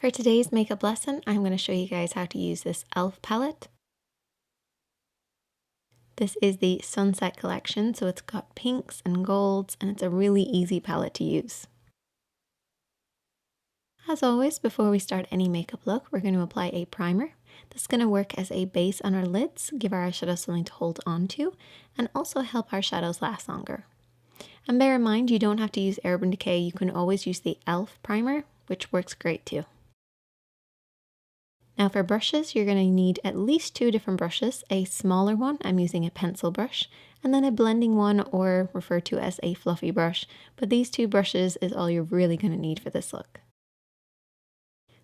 For today's makeup lesson, I'm going to show you guys how to use this Elf palette. This is the Sunset collection, so it's got pinks and golds, and it's a really easy palette to use. As always, before we start any makeup look, we're going to apply a primer. This is going to work as a base on our lids, give our eyeshadow something to hold on to, and also help our shadows last longer. And bear in mind, you don't have to use Urban Decay, you can always use the Elf primer, which works great too. Now for brushes, you're going to need at least 2 different brushes. A smaller one, I'm using a pencil brush, and then a blending one, or referred to as a fluffy brush. But these 2 brushes is all you're really going to need for this look.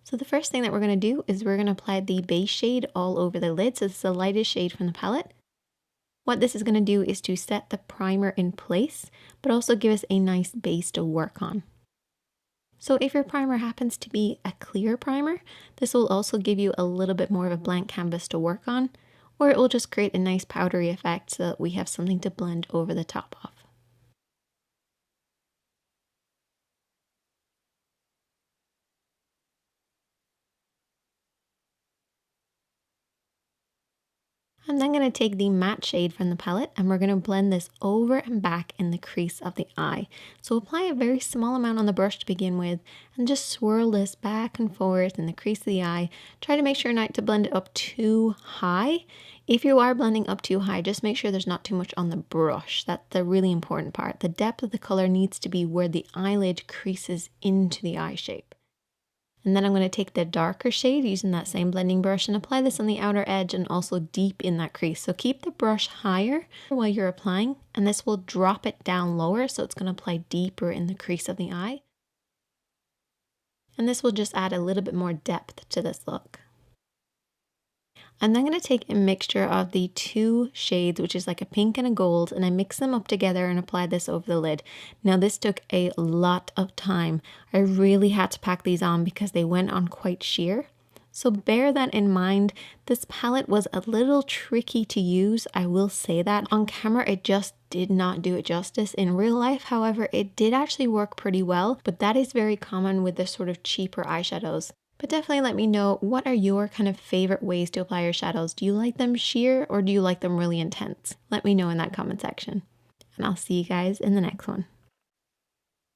So the first thing that we're going to do is we're going to apply the base shade all over the lid. So this is the lightest shade from the palette. What this is going to do is to set the primer in place, but also give us a nice base to work on. So if your primer happens to be a clear primer, this will also give you a little bit more of a blank canvas to work on, or it will just create a nice powdery effect so that we have something to blend over the top of. I'm then going to take the matte shade from the palette and we're going to blend this over and back in the crease of the eye. So apply a very small amount on the brush to begin with and just swirl this back and forth in the crease of the eye. Try to make sure not to blend it up too high. If you are blending up too high, just make sure there's not too much on the brush. That's the really important part. The depth of the color needs to be where the eyelid creases into the eye shape. And then I'm going to take the darker shade using that same blending brush and apply this on the outer edge and also deep in that crease. So keep the brush higher while you're applying, and this will drop it down lower, so it's going to apply deeper in the crease of the eye. And this will just add a little bit more depth to this look. I'm then going to take a mixture of the 2 shades, which is like a pink and a gold, and I mix them up together and apply this over the lid. Now this took a lot of time. I really had to pack these on because they went on quite sheer. So bear that in mind. This palette was a little tricky to use, I will say that. On camera it just did not do it justice. In real life, however, it did actually work pretty well, but that is very common with the sort of cheaper eyeshadows. But definitely let me know, what are your kind of favorite ways to apply your shadows? Do you like them sheer or do you like them really intense? Let me know in that comment section. And I'll see you guys in the next one.